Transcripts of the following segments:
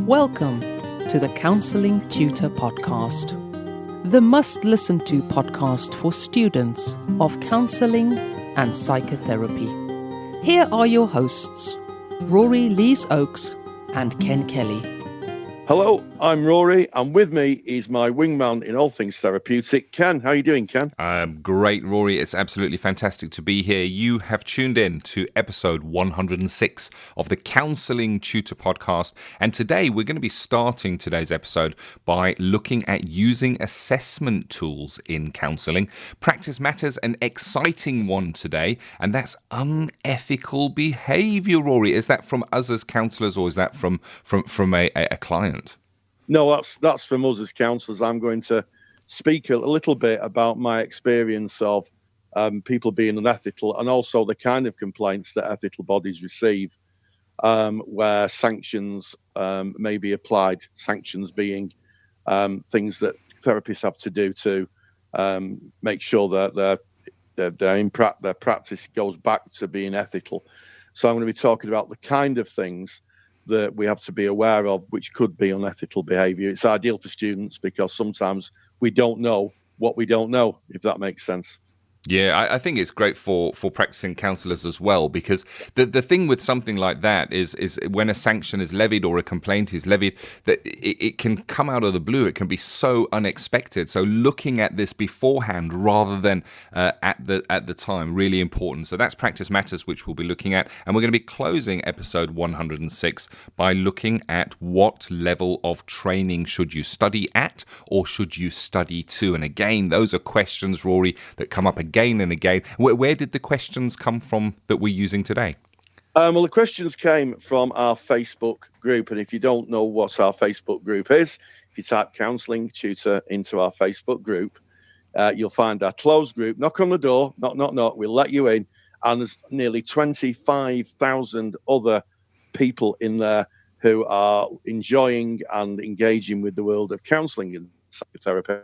Welcome to the Counseling Tutor Podcast, the must-listen-to podcast for students of counseling and psychotherapy. Here are your hosts, Rory Lees-Oakes and Ken Kelly. Hello, I'm Rory, and with me is my wingman in all things therapeutic, Ken. How are you doing, Ken? I'm great, Rory. It's absolutely fantastic to be here. You have tuned in to episode 106 of the Counseling Tutor Podcast, and today we're going to be starting today's episode by looking at using assessment tools in counseling. Practice matters, an exciting one today, and that's unethical behavior, Rory. Is that from us as counselors, or is that from a client? No, that's from us as counsellors. I'm going to speak a little bit about my experience of people being unethical and also the kind of complaints that ethical bodies receive where sanctions may be applied, sanctions being things that therapists have to do to make sure that their practice goes back to being ethical. So I'm going to be talking about the kind of things that we have to be aware of, which could be unethical behaviour. It's ideal for students because sometimes we don't know what we don't know, if that makes sense. Yeah, I think it's great for practicing counsellors as well, because the thing with something like that is when a sanction is levied or a complaint is levied, that it can come out of the blue. It can be so unexpected. So looking at this beforehand rather than at the time, really important. So that's Practice Matters, which we'll be looking at. And we're going to be closing episode 106 by looking at what level of training should you study at or should you study to. And again, those are questions, Rory, that come up again and again. Where did the questions come from that we're using today? Well, the questions came from our Facebook group. And if you don't know what our Facebook group is, if you type Counselling Tutor into our Facebook group, you'll find our closed group. Knock on the door, knock, we'll let you in. And there's nearly 25,000 other people in there who are enjoying and engaging with the world of counselling and psychotherapy.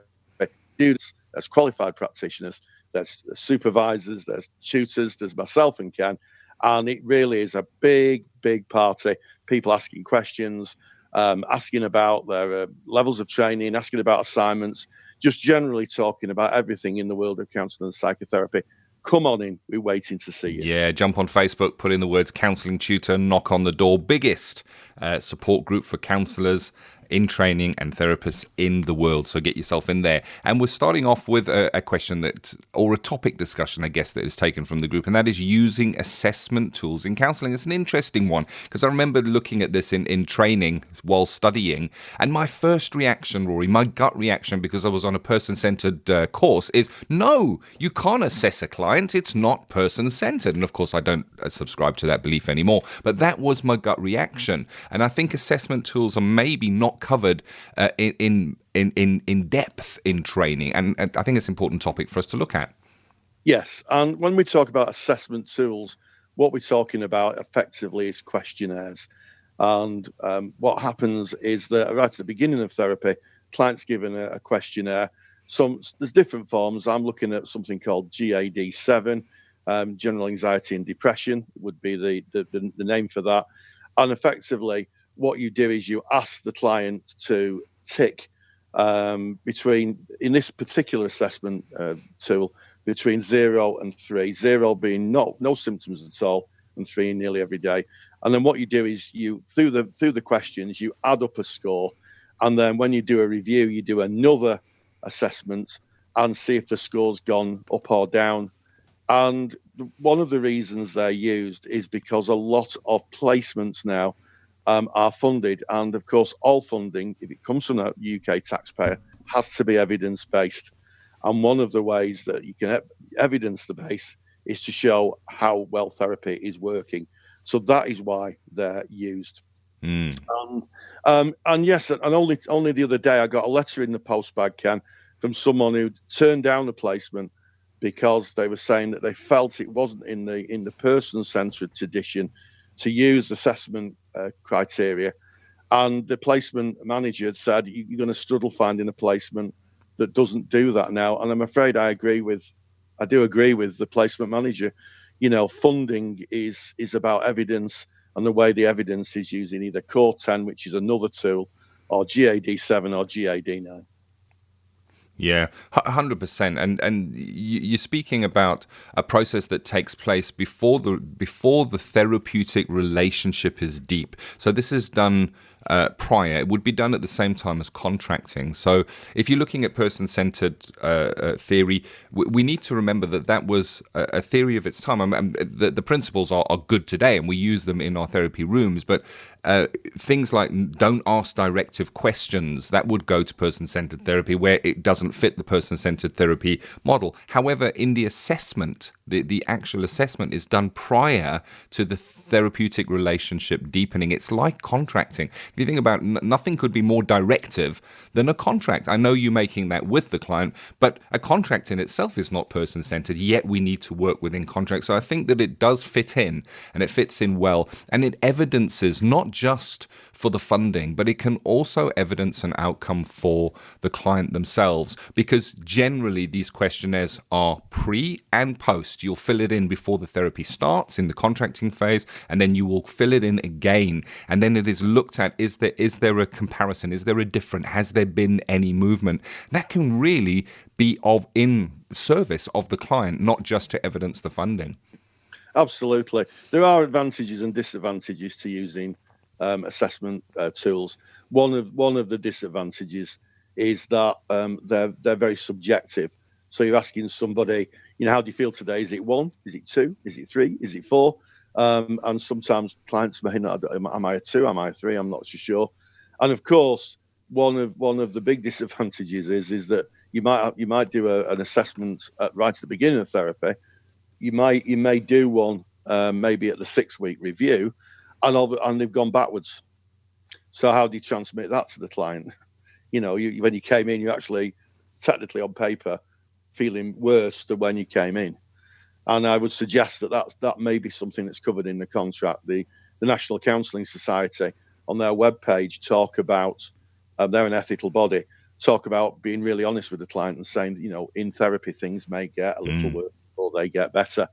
Students, as qualified practitioners, there's supervisors, there's tutors, there's myself and Ken, and it really is a big party. People asking questions, asking about their levels of training, asking about assignments, just generally talking about everything in the world of counselling and psychotherapy. Come on in, we're waiting to see you. Yeah, jump on Facebook, put in the words Counselling Tutor, knock on the door. Biggest support group for counsellors in training and therapists in the world. So get yourself in there. And we're starting off with a question or a topic discussion, I guess, that is taken from the group, and that is using assessment tools in counselling. It's an interesting one because I remember looking at this in training while studying, and my first reaction, Rory, my gut reaction, because I was on a person-centered course, is no, you can't assess a client. It's not person-centered. And of course, I don't subscribe to that belief anymore. But that was my gut reaction. And I think assessment tools are maybe not covered in depth in training, and I think it's an important topic for us to look at. Yes, and when we talk about assessment tools, what we're talking about effectively is questionnaires. And what happens is that right at the beginning of therapy, clients given a questionnaire. There's different forms. I'm looking at something called GAD-7, general anxiety and depression would be the name for that. And effectively, what you do is you ask the client to tick between, in this particular assessment tool, between 0 and 3, 0 being no symptoms at all, and 3 nearly every day. And then what you do is you, through the questions, you add up a score. And then when you do a review, you do another assessment and see if the score's gone up or down. And one of the reasons they're used is because a lot of placements now are funded, and of course all funding, if it comes from a UK taxpayer, has to be evidence-based. And one of the ways that you can evidence the base is to show how well therapy is working. So that is why they're used. And yes, and only the other day I got a letter in the postbag, Ken, from someone who turned down a placement because they were saying that they felt it wasn't in the person-centered tradition to use assessment criteria, and the placement manager had said you're going to struggle finding a placement that doesn't do that now. And I'm afraid I do agree with the placement manager. You know, funding is about evidence, and the way the evidence is using either Core 10, which is another tool, or GAD7 or GAD9. Yeah, 100%. And you're speaking about a process that takes place before the therapeutic relationship is deep. So this is done prior. It would be done at the same time as contracting. So if you're looking at person-centered theory, we need to remember that was a theory of its time. The principles are good today, and we use them in our therapy rooms, but things like don't ask directive questions, that would go to person-centered therapy where it doesn't fit the person-centered therapy model. However, in the assessment, the actual assessment is done prior to the therapeutic relationship deepening. It's like contracting. If you think about it, nothing could be more directive than a contract. I know you're making that with the client, but a contract in itself is not person-centered, yet we need to work within contracts. So I think that it does fit in, and it fits in well, and it evidences not just for the funding, but it can also evidence an outcome for the client themselves, because generally these questionnaires are pre and post. You'll fill it in before the therapy starts in the contracting phase, and then you will fill it in again, and then it is looked at, is there a comparison, is there a difference, has there been any movement? That can really be in service of the client, not just to evidence the funding. Absolutely. There are advantages and disadvantages to using assessment tools. One of the disadvantages is that they're very subjective. So you're asking somebody, how do you feel today? Is it 1? Is it 2? Is it 3? Is it 4? And sometimes clients may not. Am I a 2? Am I a 3? I'm not so sure. And of course, one of the big disadvantages is that you might do an assessment right at the beginning of therapy. You may do one maybe at the 6-week review, and they've gone backwards. So how do you transmit that to the client? When you came in, you're actually technically on paper feeling worse than when you came in. And I would suggest that may be something that's covered in the contract. The National Counselling Society on their webpage talk about, they're an ethical body, talk about being really honest with the client and saying, in therapy things may get a little worse or they get better.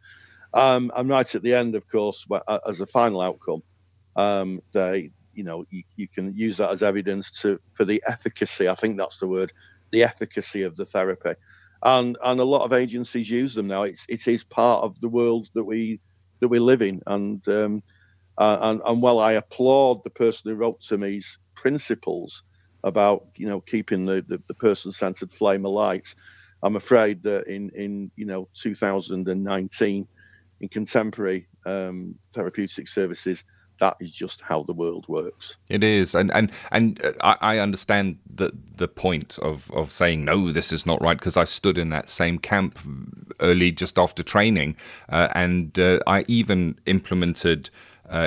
And right at the end, of course, as a final outcome, you can use that as evidence for the efficacy. I think that's the word, the efficacy of the therapy. And a lot of agencies use them now. It is part of the world that we live in. And while I applaud the person who wrote to me's principles about keeping the person-centered flame alight, I'm afraid that in 2019 in contemporary therapeutic services, that is just how the world works. It is, and I understand the point of saying no, this is not right, because I stood in that same camp early, just after training, and I even implemented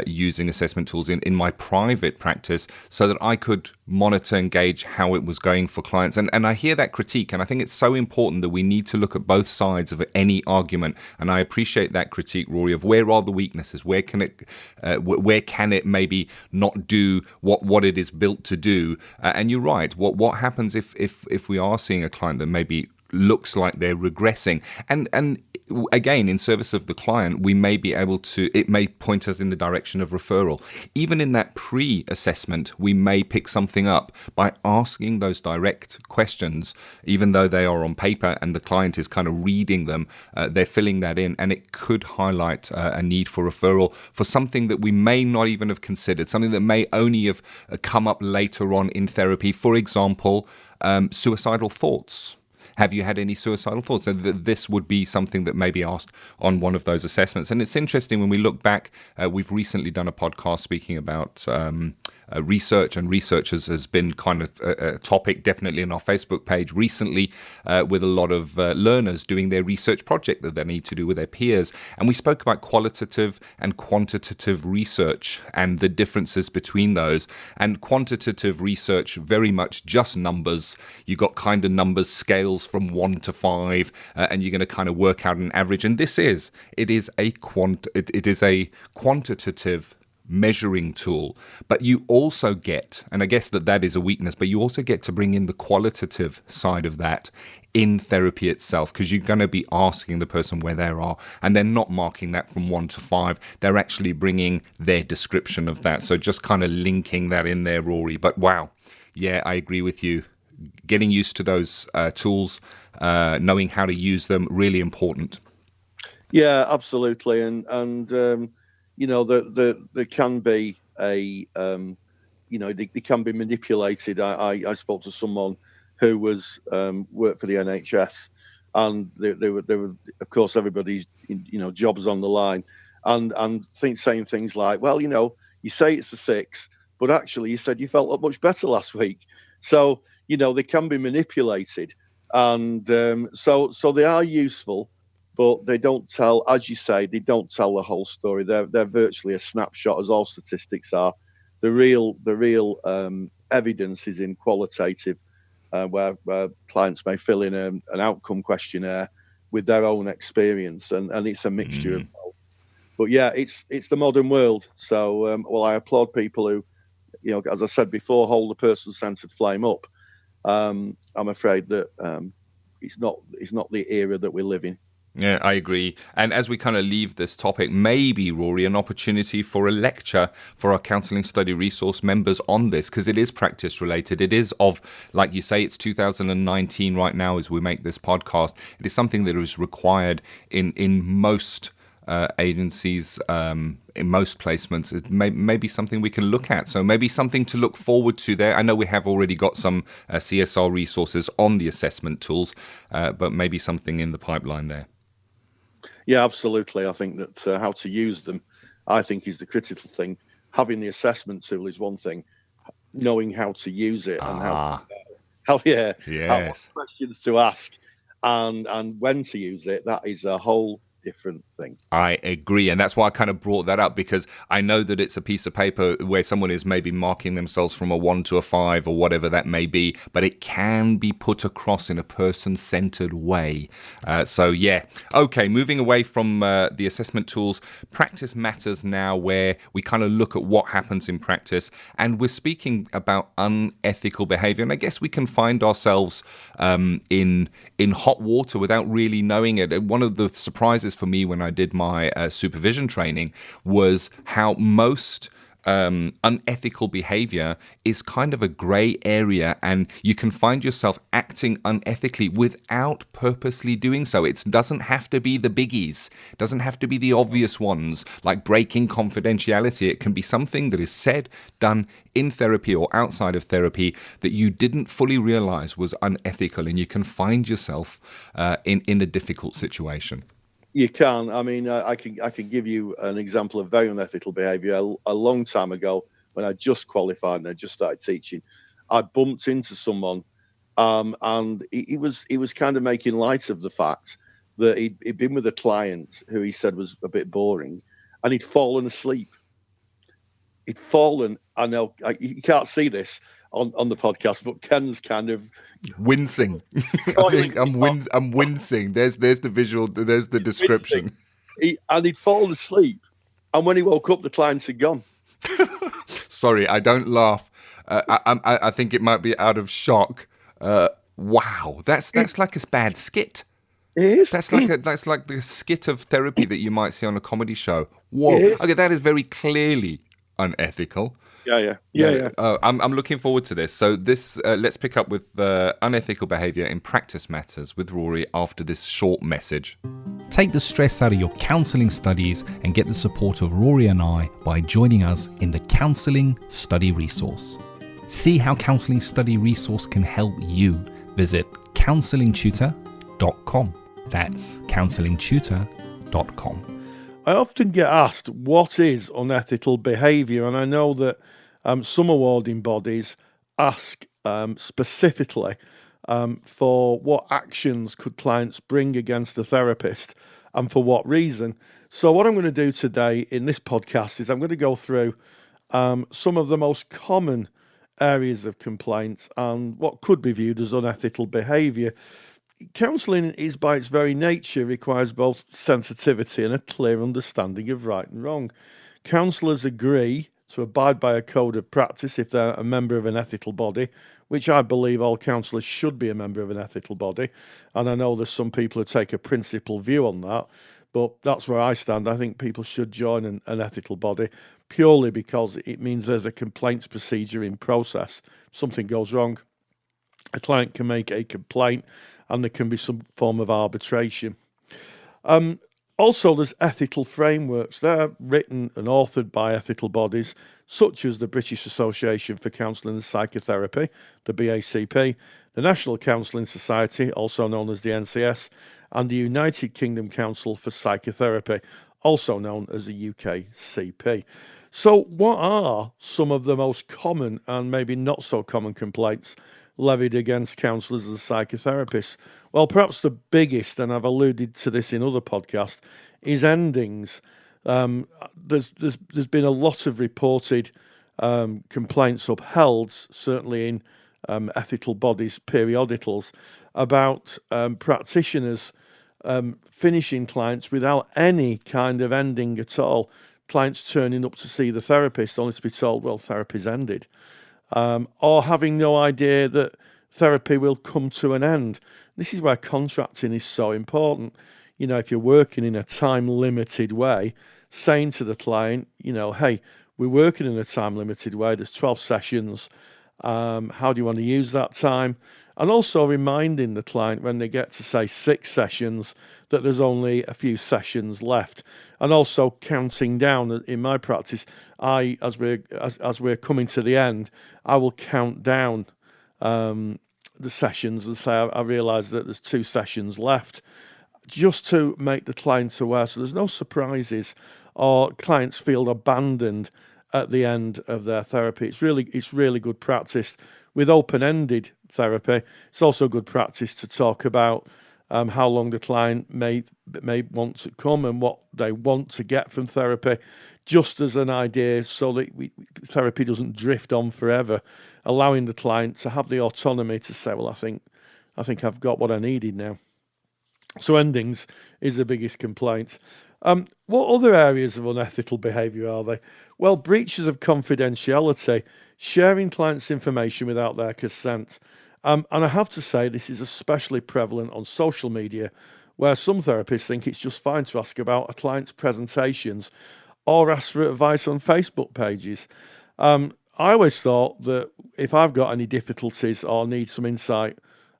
using assessment tools in my private practice so that I could monitor and gauge how it was going for clients. And I hear that critique, and I think it's so important that we need to look at both sides of any argument. And I appreciate that critique, Rory, of where are the weaknesses, where can it maybe not do what it is built to do. And you're right. What happens if we are seeing a client that maybe looks like they're regressing, and again, in service of the client, we may be able to, it may point us in the direction of referral. Even in that pre-assessment, we may pick something up by asking those direct questions, even though they are on paper and the client is kind of reading them, they're filling that in, and it could highlight a need for referral for something that we may not even have considered, something that may only have come up later on in therapy. For example, suicidal thoughts. Have you had any suicidal thoughts? And this would be something that may be asked on one of those assessments. And it's interesting when we look back, we've recently done a podcast speaking about research, and research has been kind of a topic definitely on our Facebook page recently, with a lot of learners doing their research project that they need to do with their peers. And we spoke about qualitative and quantitative research and the differences between those. And quantitative research, very much just numbers. You got kind of numbers, scales from 1 to 5, and you're going to kind of work out an average. And it is a quantitative measuring tool, but you also get, and I guess that is a weakness, but you also get to bring in the qualitative side of that in therapy itself, because you're going to be asking the person where they are, and they're not marking that from 1 to 5. They're actually bringing their description of that. So just kind of linking that in there, Rory. But wow, yeah, I agree with you. Getting used to those tools, knowing how to use them, really important. Yeah, absolutely. And you know, there can be they can be manipulated. I spoke to someone who was worked for the NHS, and they were of course everybody's jobs on the line, and saying things like, well, you say it's a 6, but actually you said you felt much better last week. So they can be manipulated, and so they are useful, but they don't tell, as you say, they don't tell the whole story. They're virtually a snapshot, as all statistics are. The real evidence is in qualitative, where clients may fill in an outcome questionnaire with their own experience, and it's a mixture of both. But yeah, it's the modern world. So I applaud people who, as I said before, hold the person-centered flame up. I'm afraid that it's not the era that we live in. Yeah, I agree. And as we kind of leave this topic, maybe, Rory, an opportunity for a lecture for our Counselling Study Resource members on this, because it is practice related. It is like you say, it's 2019 right now as we make this podcast. It is something that is required in most agencies, in most placements. It may be something we can look at. So maybe something to look forward to there. I know we have already got some CSR resources on the assessment tools, but maybe something in the pipeline there. Yeah, absolutely. I think that how to use them, I think, is the critical thing. Having the assessment tool is one thing. Knowing how to use it and how questions to ask and when to use it, that is a whole different thing. I agree, and that's why I kind of brought that up, because I know that it's a piece of paper where someone is maybe marking themselves from a 1 to a 5 or whatever that may be, but it can be put across in a person-centered way. So yeah, okay, moving away from the assessment tools, practice matters now, where we kind of look at what happens in practice, and we're speaking about unethical behavior, and I guess we can find ourselves in hot water without really knowing it. One of the surprises for me when I did my supervision training was how most unethical behavior is kind of a gray area, and you can find yourself acting unethically without purposely doing so. It doesn't have to be the biggies, it doesn't have to be the obvious ones like breaking confidentiality. It can be something that is said, done in therapy or outside of therapy that you didn't fully realize was unethical, and you can find yourself in a difficult situation. You can. I mean, I can give you an example of very unethical behaviour. A long time ago, when I just qualified and I just started teaching, I bumped into someone, and he was kind of making light of the fact that he'd been with a client who he said was a bit boring, and he'd fallen asleep. He'd fallen. I know you can't see this on the podcast, but Ken's kind of wincing. I think I'm wincing. There's the visual. There's the description. He'd fallen asleep, and when he woke up, the clients had gone. Sorry, I don't laugh. I think it might be out of shock. Wow, that's like a bad skit. It is. That's like the skit of therapy that you might see on a comedy show. Whoa. Okay, that is very clearly unethical. Yeah. I'm looking forward to this. So let's pick up with unethical behaviour in practice matters with Rory after this short message. Take the stress out of your counselling studies and get the support of Rory and I by joining us in the Counselling Study Resource. See how Counselling Study Resource can help you. Visit counsellingtutor.com. That's counsellingtutor.com. I often get asked, what is unethical behaviour? And I know that some awarding bodies ask specifically for what actions could clients bring against the therapist and for what reason. So what I'm going to do today in this podcast is I'm going to go through some of the most common areas of complaints and what could be viewed as unethical behaviour. Counselling is, by its very nature, requires both sensitivity and a clear understanding of right and wrong. counsellors agree to abide by a code of practice if they're a member of an ethical body, which I believe all counsellors should be a member of an ethical body. And I know there's some people who take a principled view on that, but that's where I stand. I think people should join an ethical body purely because it means there's a complaints procedure in process. If something goes wrong, a client can make a complaint and there can be some form of arbitration. Also, there's ethical frameworks. They're written and authored by ethical bodies, such as the British Association for Counselling and Psychotherapy, the BACP, the National Counselling Society, also known as the NCS, and the United Kingdom Council for Psychotherapy, also known as the UKCP. So what are some of the most common and maybe not so common complaints levied against counsellors and psychotherapists? Well, perhaps the biggest, and I've alluded to this in other podcasts, is endings. There's been a lot of reported complaints upheld, certainly in ethical bodies' periodicals, about practitioners finishing clients without any kind of ending at all. Clients turning up to see the therapist only to be told, well, therapy's ended. Or having no idea that therapy will come to an end. This is where contracting is so important. You know, if you're working in a time-limited way, saying to the client, you know, hey, we're working in a time-limited way. There's 12 sessions. How do you want to use that time? And also reminding the client when they get to, say, 6 sessions that there's only a few sessions left. And also counting down. In my practice, as we're coming to the end, I will count down the sessions and say, I realise that there's 2 sessions left, just to make the client aware so there's no surprises or clients feel abandoned at the end of their therapy. It's really good practice. With open-ended therapy, it's also good practice to talk about how long the client may want to come and what they want to get from therapy, just as an idea so that therapy doesn't drift on forever, allowing the client to have the autonomy to say, well, I think I've got what I needed now. So endings is the biggest complaint. What other areas of unethical behaviour are there? Well, breaches of confidentiality, sharing clients' information without their consent. And I have to say this is especially prevalent on social media, where some therapists think it's just fine to ask about a client's presentations or ask for advice on Facebook pages. I always thought that if I've got any difficulties or need some insight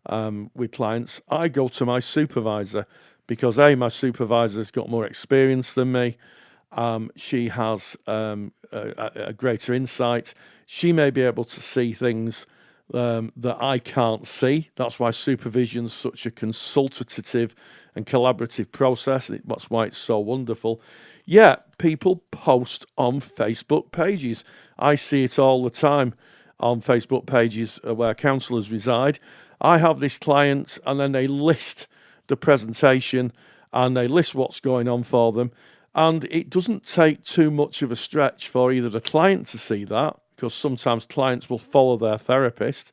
with clients, I go to my supervisor because my supervisor's got more experience than me. She has a greater insight. She may be able to see things that I can't see. That's why supervision is such a consultative and collaborative process. That's why it's so wonderful. Yet people post on Facebook pages. I see it all the time on Facebook pages where counsellors reside. I have this client, and then they list the presentation and they list what's going on for them. And it doesn't take too much of a stretch for either the client to see that, because sometimes clients will follow their therapist,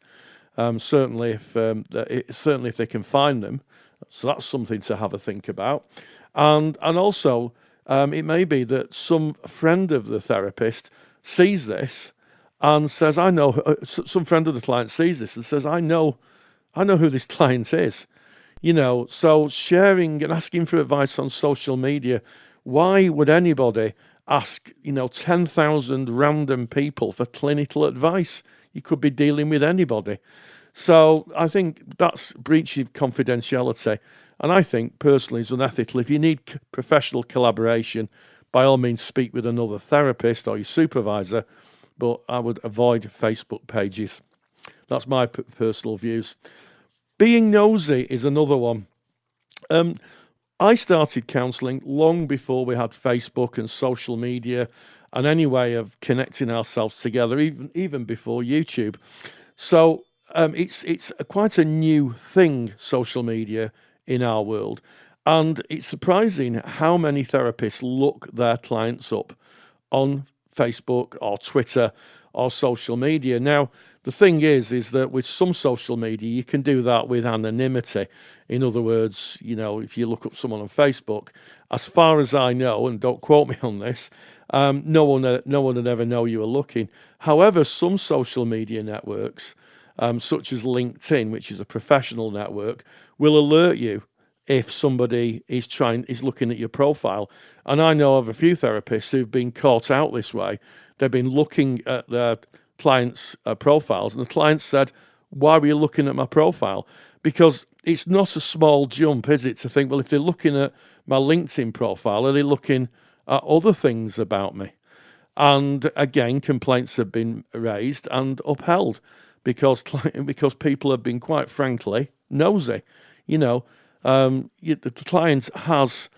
certainly if they can find them. So that's something to have a think about. And also, it may be that some friend of the therapist sees this and says, I know, some friend of the client sees this and says, I know who this client is. You know, so sharing and asking for advice on social media, why would anybody ask, 10,000 random people for clinical advice? You could be dealing with anybody. So I think that's breach of confidentiality. And I think personally it's unethical. If you need professional collaboration, by all means speak with another therapist or your supervisor, but I would avoid Facebook pages. That's my personal views. Being nosy is another one. I started counselling long before we had Facebook and social media and any way of connecting ourselves together, even before YouTube. So it's quite a new thing, social media, in our world. And it's surprising how many therapists look their clients up on Facebook or Twitter or social media. Now, the thing is that with some social media, you can do that with anonymity. In other words, if you look up someone on Facebook, as far as I know, and don't quote me on this, No one would ever know you were looking. However, some social media networks, such as LinkedIn, which is a professional network, will alert you if somebody is looking at your profile. And I know of a few therapists who've been caught out this way. They've been looking at their clients' profiles, and the client said, "Why were you looking at my profile?" Because it's not a small jump, is it, to think, well, if they're looking at my LinkedIn profile, are they looking at other things about me? And again, complaints have been raised and upheld because people have been, quite frankly, nosy. The client has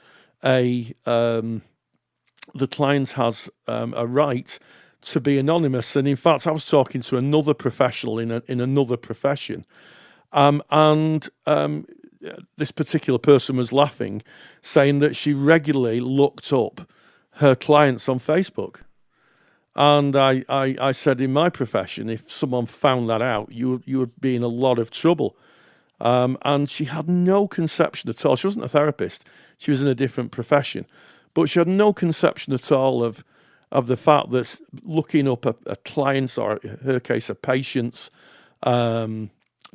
a right to be anonymous. And in fact, I was talking to another professional in another profession, and this particular person was laughing, saying that she regularly looked up her clients on Facebook. And I said, in my profession, if someone found that out, you would be in a lot of trouble. And she had no conception at all. She wasn't a therapist. She was in a different profession. But she had no conception at all of the fact that looking up a client's, or in her case, a patient's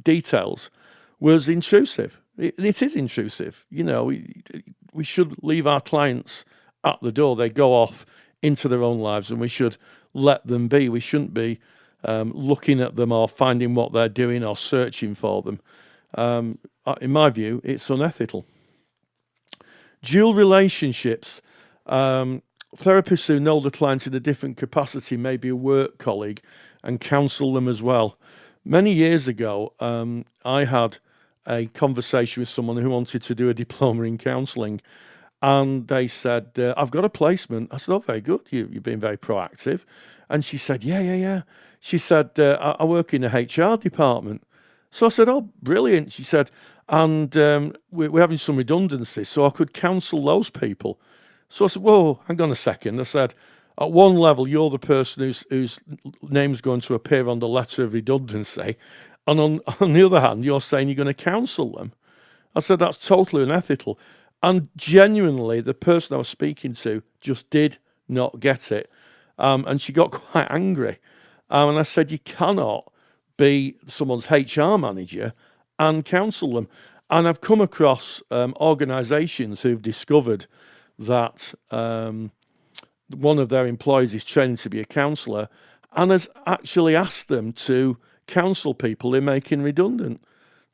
details was intrusive. It is intrusive. We should leave our clients at the door. They go off into their own lives, and we should let them be. We shouldn't be looking at them or finding what they're doing or searching for them. In my view, it's unethical. Dual relationships. Therapists who know the client in a different capacity, maybe a work colleague, and counsel them as well. Many years ago, I had a conversation with someone who wanted to do a diploma in counselling, and they said, "I've got a placement." I said, "Oh, very good. You've been very proactive." And she said, "Yeah. She said, I work in the HR department." So I said, "Oh, brilliant." She said, "And we're having some redundancies, so I could counsel those people." So I said, "Whoa, hang on a second." I said, "At one level, you're the person whose name's going to appear on the letter of redundancy. And on the other hand, you're saying you're going to counsel them." I said, "That's totally unethical." And genuinely, the person I was speaking to just did not get it. And she got quite angry. And I said, "You cannot be someone's HR manager and counsel them." And I've come across organisations who've discovered that one of their employees is training to be a counsellor and has actually asked them to counsel people they're making redundant.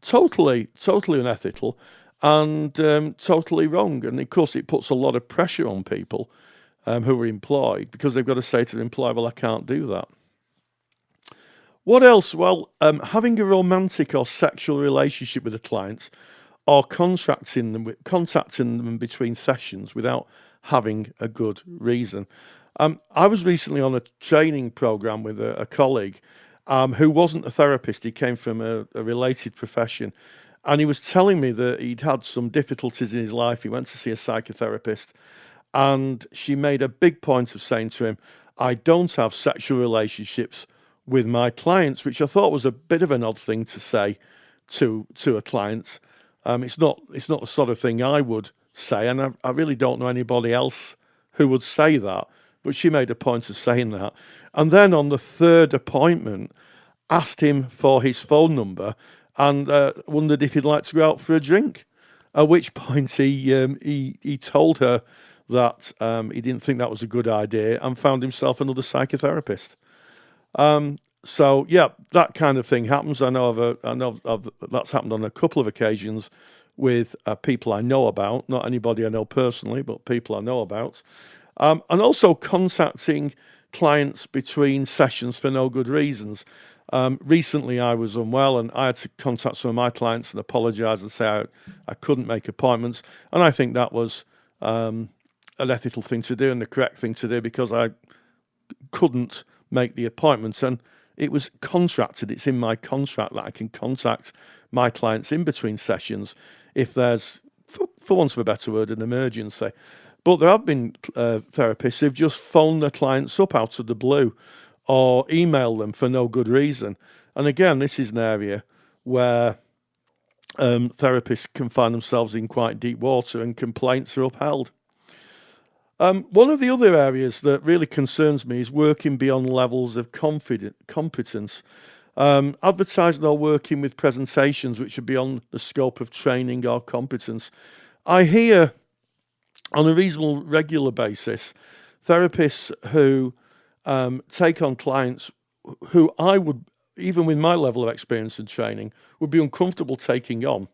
Totally unethical and totally wrong. And of course, it puts a lot of pressure on people who are employed, because they've got to say to the employer, "Well, I can't do that." What else? Well, having a romantic or sexual relationship with a client, or contacting them between sessions without having a good reason. I was recently on a training program with a colleague who wasn't a therapist. He came from a related profession, and he was telling me that he'd had some difficulties in his life. He went to see a psychotherapist, and she made a big point of saying to him, "I don't have sexual relationships with my clients," which I thought was a bit of an odd thing to say to a client. It's not the sort of thing I would say, and I really don't know anybody else who would say that. But she made a point of saying that, and then on the third appointment, asked him for his phone number and wondered if he'd like to go out for a drink. At which point he told her that he didn't think that was a good idea and found himself another psychotherapist. So yeah, that kind of thing happens. I know that's happened on a couple of occasions with people I know about, not anybody I know personally, but people I know about. And also contacting clients between sessions for no good reasons. Recently I was unwell and I had to contact some of my clients and apologise and say I couldn't make appointments. And I think that was an ethical thing to do and the correct thing to do, because I couldn't make the appointments, and it was contracted. It's in my contract that I can contact my clients in between sessions if there's, for want of a better word, an emergency. But there have been therapists who've just phoned their clients up out of the blue or emailed them for no good reason. And again, this is an area where therapists can find themselves in quite deep water and complaints are upheld. One of the other areas that really concerns me is working beyond levels of competence. Advertising or working with presentations which are beyond the scope of training or competence. I hear on a reasonable regular basis therapists who take on clients who I would, even with my level of experience and training, would be uncomfortable taking on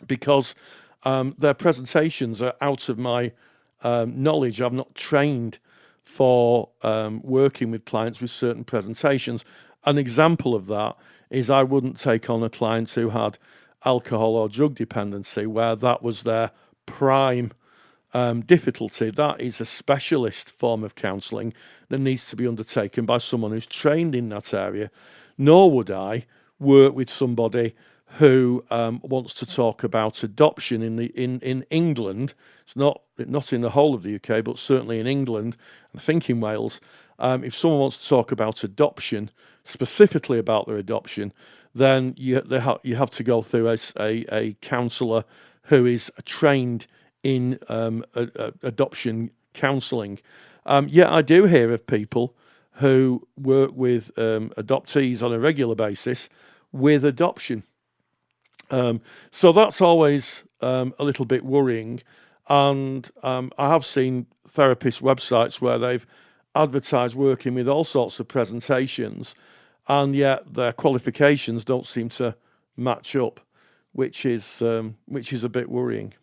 because their presentations are out of my knowledge. I'm not trained for working with clients with certain presentations. An example of that is I wouldn't take on a client who had alcohol or drug dependency, where that was their prime difficulty. That is a specialist form of counselling that needs to be undertaken by someone who's trained in that area. Nor would I work with somebody who wants to talk about adoption in England. It's not in the whole of the UK, but certainly in England, I think in Wales. If someone wants to talk about adoption, specifically about their adoption, then you have to go through a counsellor who is trained in adoption counselling. Yet I do hear of people who work with adoptees on a regular basis with adoption. So that's always a little bit worrying. And I have seen therapist websites where they've advertised working with all sorts of presentations, and yet their qualifications don't seem to match up, which is a bit worrying.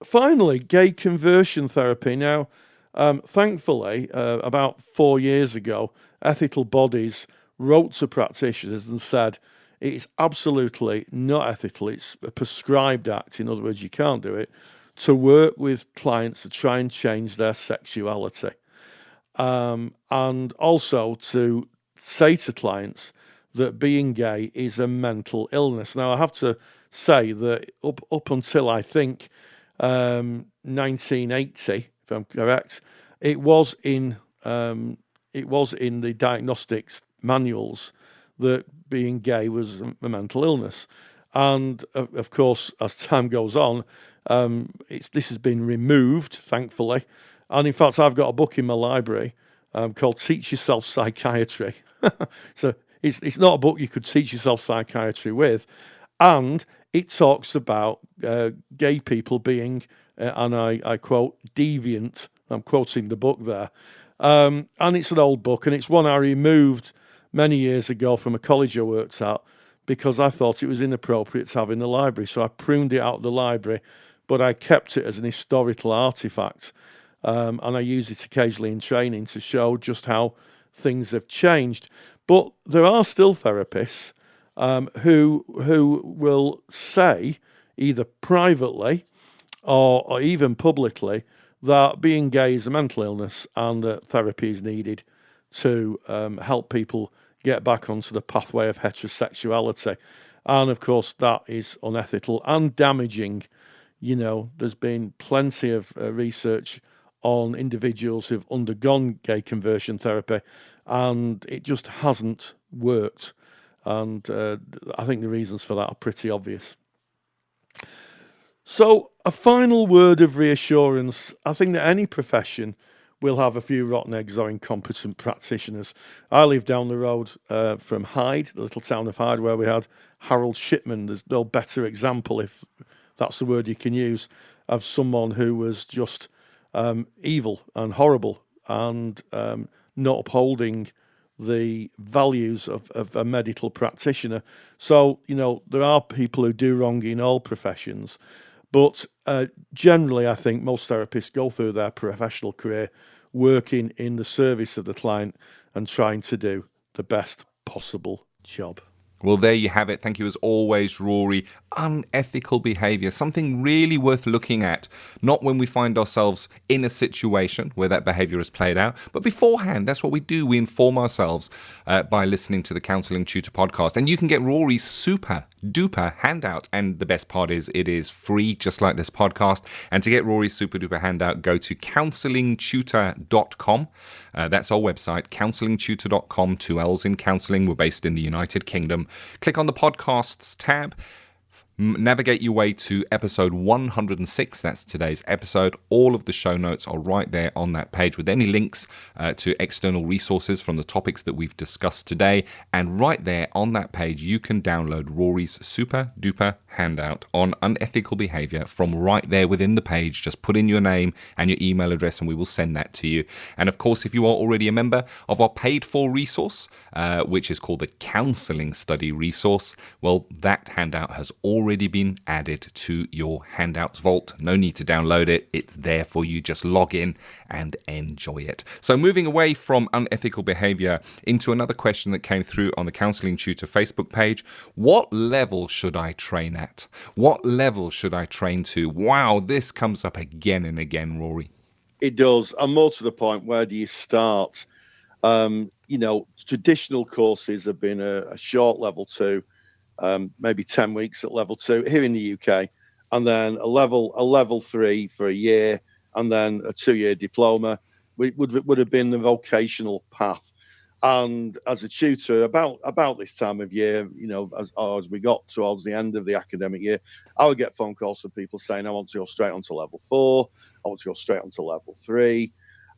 Finally, gay conversion therapy. Now, thankfully, about 4 years ago, ethical bodies wrote to practitioners and said it's absolutely not ethical. It's a prescribed act. In other words, you can't do it, to work with clients to try and change their sexuality. And also to say to clients that being gay is a mental illness. Now, I have to say that up until I think 1980, if I'm correct, it was in the diagnostics manuals that being gay was a mental illness. And of course, as time goes on, this has been removed, thankfully. And in fact, I've got a book in my library called Teach Yourself Psychiatry. So it's not a book you could teach yourself psychiatry with. And it talks about gay people being, and I quote, deviant. I'm quoting the book there. And it's an old book, and it's one I removed many years ago from a college I worked at because I thought it was inappropriate to have in the library. So I pruned it out of the library, but I kept it as an historical artifact. And I use it occasionally in training to show just how things have changed. But there are still therapists who will say, either privately or even publicly, that being gay is a mental illness and that therapy is needed to help people get back onto the pathway of heterosexuality. And of course, that is unethical and damaging. You know, there's been plenty of research on individuals who've undergone gay conversion therapy, and it just hasn't worked. And I think the reasons for that are pretty obvious. So a final word of reassurance. I think that any profession will have a few rotten eggs or incompetent practitioners. I live down the road from Hyde, the little town of Hyde, where we had Harold Shipman. There's no better example, if that's the word you can use, of someone who was just evil and horrible and not upholding the values of a medical practitioner. So, you know, there are people who do wrong in all professions, but generally I think most therapists go through their professional career working in the service of the client and trying to do the best possible job. Well, there you have it. Thank you as always, Rory. Unethical behaviour, something really worth looking at. Not when we find ourselves in a situation where that behaviour is played out, but beforehand. That's what we do. We inform ourselves by listening to the Counselling Tutor podcast. And you can get Rory's super duper handout. And the best part is it is free, just like this podcast. And to get Rory's super duper handout, go to counsellingtutor.com. That's our website, counsellingtutor.com, 2 L's in counselling. We're based in the United Kingdom. Click on the podcasts tab. navigate your way to episode 106. That's today's episode. All of the show notes are right there on that page with any links to external resources from the topics that we've discussed today. And right there on that page, you can download Rory's super duper handout on unethical behavior from right there within the page. Just put in your name and your email address and we will send that to you. And of course, if you are already a member of our paid for resource, which is called the Counseling Study Resource, well, that handout has already been added to your handouts vault. No need to download it. It's there for you. Just log in and enjoy it. So moving away from unethical behavior into another question that came through on the Counseling Tutor Facebook page. What level should I train at? What level should I train to? Wow, this comes up again and again, Rory. It does. And more to the point, where do you start? Traditional courses have been a short level 2, maybe 10 weeks at level 2 here in the UK, and then a level 3 for a year, and then a 2-year diploma would have been the vocational path. And as a tutor, about this time of year, as we got towards the end of the academic year, I would get phone calls from people saying, I want to go straight onto level 4, I want to go straight onto level 3.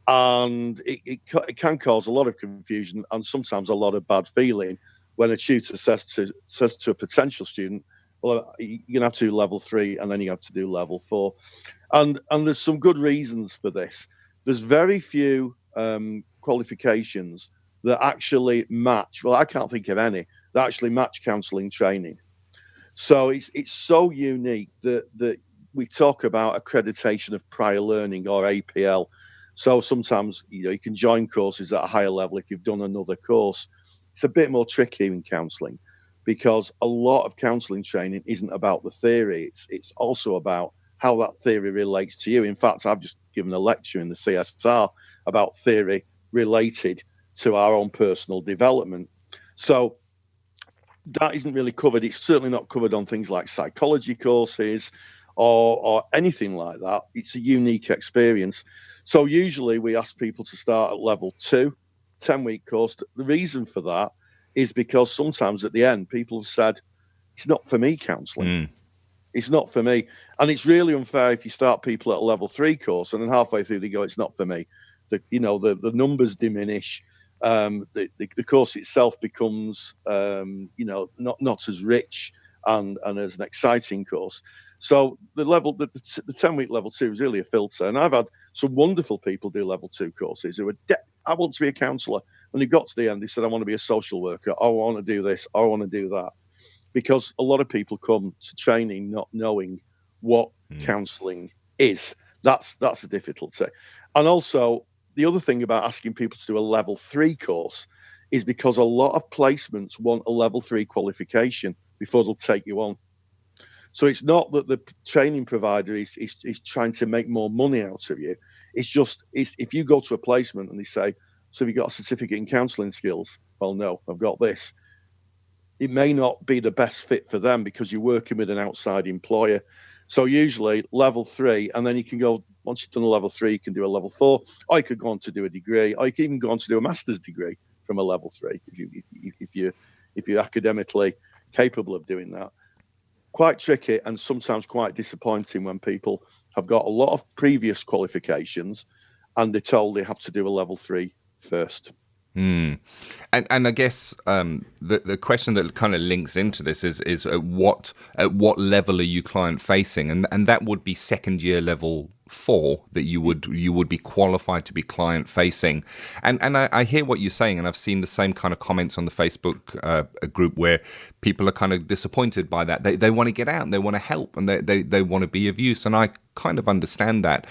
And it can cause a lot of confusion and sometimes a lot of bad feeling when a tutor says to a potential student, well, you're going to have to do level 3 and then you have to do level 4. And there's some good reasons for this. There's very few qualifications that actually match, well, I can't think of any, that actually match counselling training. So it's so unique that we talk about accreditation of prior learning, or APL. So sometimes, you can join courses at a higher level if you've done another course. It's a bit more tricky in counselling because a lot of counselling training isn't about the theory. It's also about how that theory relates to you. In fact, I've just given a lecture in the CSR about theory related to our own personal development. So that isn't really covered. It's certainly not covered on things like psychology courses or anything like that. It's a unique experience. So usually we ask people to start at level 2, 10-week course. The reason for that is because sometimes at the end, people have said, it's not for me, counselling. It's not for me. And it's really unfair if you start people at a level 3 course and then halfway through they go, it's not for me. The numbers diminish. The course itself becomes, not as rich and as an exciting course. So the 10-week level 2 is really a filter. And I've had some wonderful people do level 2 courses who are, I want to be a counsellor. When they got to the end, they said, I want to be a social worker. I want to do this. I want to do that. Because a lot of people come to training not knowing what counselling is. That's a difficulty. And also, the other thing about asking people to do a level 3 course is because a lot of placements want a level 3 qualification before they'll take you on. So it's not that the training provider is trying to make more money out of you. It's if you go to a placement and they say, so have you got a certificate in counselling skills? Well, no, I've got this. It may not be the best fit for them because you're working with an outside employer. So usually level 3, and then you can go, once you've done a level 3, you can do a level 4, or you could go on to do a degree, or you can even go on to do a master's degree from a level 3 if you're academically capable of doing that. Quite tricky and sometimes quite disappointing when people have got a lot of previous qualifications and they're told they have to do a level 3 first. And I guess the question that kind of links into this is at what level are you client facing, and that would be second year level 4 that you would be qualified to be client facing. And I hear what you're saying, and I've seen the same kind of comments on the Facebook group where people are kind of disappointed by that. They want to get out and they want to help and they want to be of use, and I kind of understand that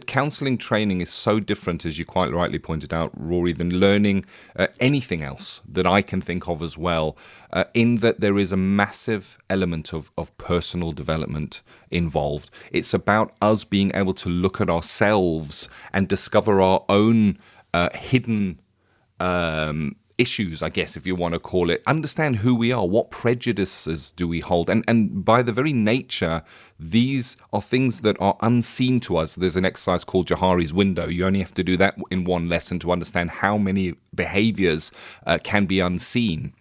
counselling training is so different, as you quite rightly pointed out, Rory, than learning anything else that I can think of as well, in that there is a massive element of personal development involved. It's about us being able to look at ourselves and discover our own hidden issues, I guess, if you want to call it, understand who we are, what prejudices do we hold, and by the very nature, these are things that are unseen to us. There's an exercise called Johari's window. You only have to do that in one lesson to understand how many behaviors can be unseen.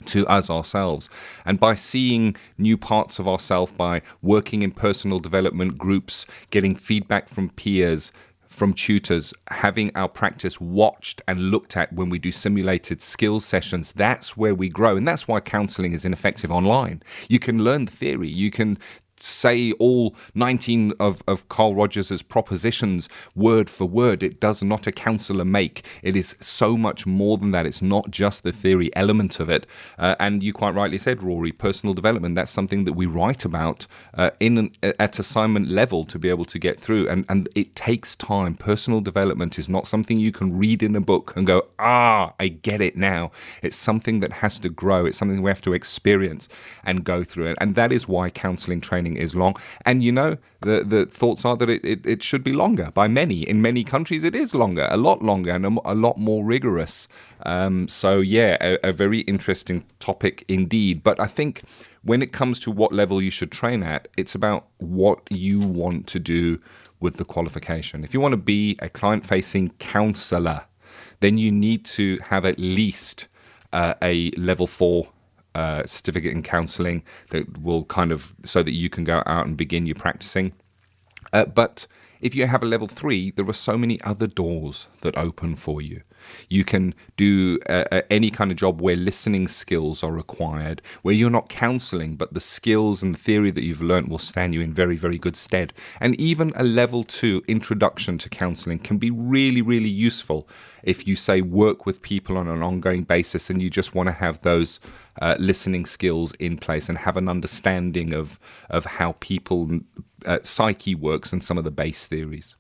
to us ourselves. And by seeing new parts of ourselves, by working in personal development groups, getting feedback from peers, from tutors, having our practice watched and looked at when we do simulated skills sessions, that's where we grow. And that's why counseling is ineffective online. You can learn the theory, you can say all 19 of Carl Rogers' propositions word for word. It does not a counsellor make. It is so much more than that. It's not just the theory element of it. And you quite rightly said, Rory, personal development, that's something that we write about at assignment level to be able to get through. And it takes time. Personal development is not something you can read in a book and go, I get it now. It's something that has to grow. It's something we have to experience and go through it. And that is why counselling training is long. And the thoughts are that it should be longer by many. In many countries it is longer, a lot longer, and a lot more rigorous. A very interesting topic indeed. But I think when it comes to what level you should train at, it's about what you want to do with the qualification. If you want to be a client-facing counsellor, then you need to have at least a level 4 certificate in counselling that will so that you can go out and begin your practicing. But if you have a level 3, there are so many other doors that open for you. You can do any kind of job where listening skills are required, where you're not counselling, but the skills and the theory that you've learnt will stand you in very, very good stead. And even a level 2 introduction to counselling can be really, really useful if you, say, work with people on an ongoing basis and you just want to have those listening skills in place and have an understanding of how people psyche works and some of the base theories.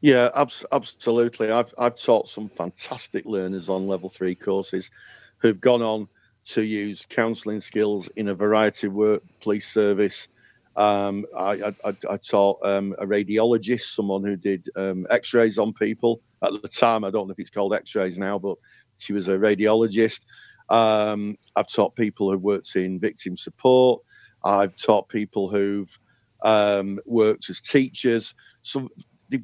Yeah, absolutely. I've taught some fantastic learners on level 3 courses who've gone on to use counselling skills in a variety of work, police service. I taught a radiologist, someone who did x-rays on people. At the time, I don't know if it's called x-rays now, but she was a radiologist. I've taught people who worked in victim support. I've taught people who've worked as teachers. So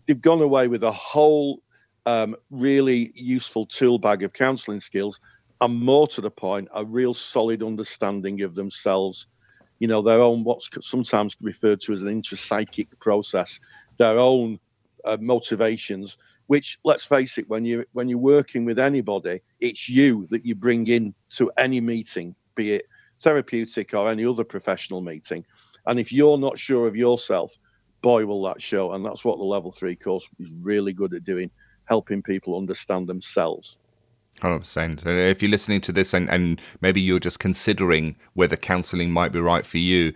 they've gone away with a whole really useful tool bag of counselling skills, and more to the point, a real solid understanding of themselves, their own, what's sometimes referred to as an intrapsychic process, their own motivations, which, let's face it, when you're working with anybody, it's you that you bring in to any meeting, be it therapeutic or any other professional meeting. And if you're not sure of yourself, boy, will that show. And that's what the level 3 course is really good at doing, helping people understand themselves. 100%. If you're listening to this and maybe you're just considering whether counselling might be right for you,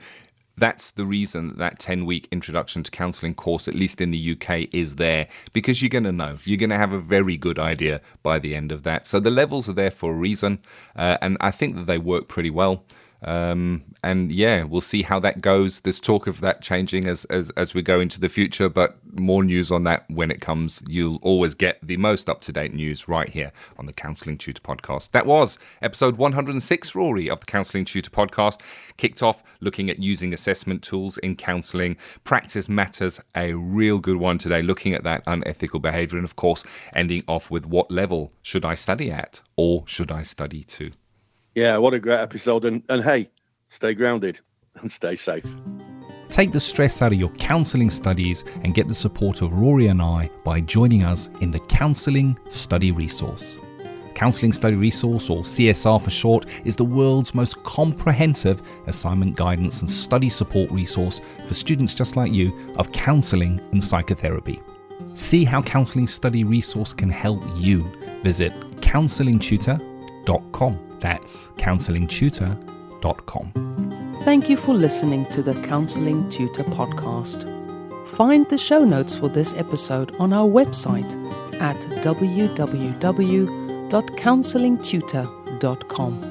that's the reason that 10-week introduction to counselling course, at least in the UK, is there, because you're going to know. You're going to have a very good idea by the end of that. So the levels are there for a reason, and I think that they work pretty well. We'll see how that goes. There's talk of that changing as we go into the future, but more news on that when it comes. You'll always get the most up-to-date news right here on the Counselling Tutor Podcast. That was episode 106, Rory, of the Counselling Tutor Podcast. Kicked off looking at using assessment tools in counselling. Practice matters, a real good one today, looking at that unethical behaviour, and of course ending off with what level should I study at, or should I study to? Yeah, what a great episode. And hey, stay grounded and stay safe. Take the stress out of your counselling studies and get the support of Rory and I by joining us in the Counselling Study Resource. Counselling Study Resource, or CSR for short, is the world's most comprehensive assignment guidance and study support resource for students just like you of counselling and psychotherapy. See how Counselling Study Resource can help you. Visit counsellingtutor.com. That's counsellingtutor.com. Thank you for listening to the Counselling Tutor Podcast. Find the show notes for this episode on our website at www.counsellingtutor.com.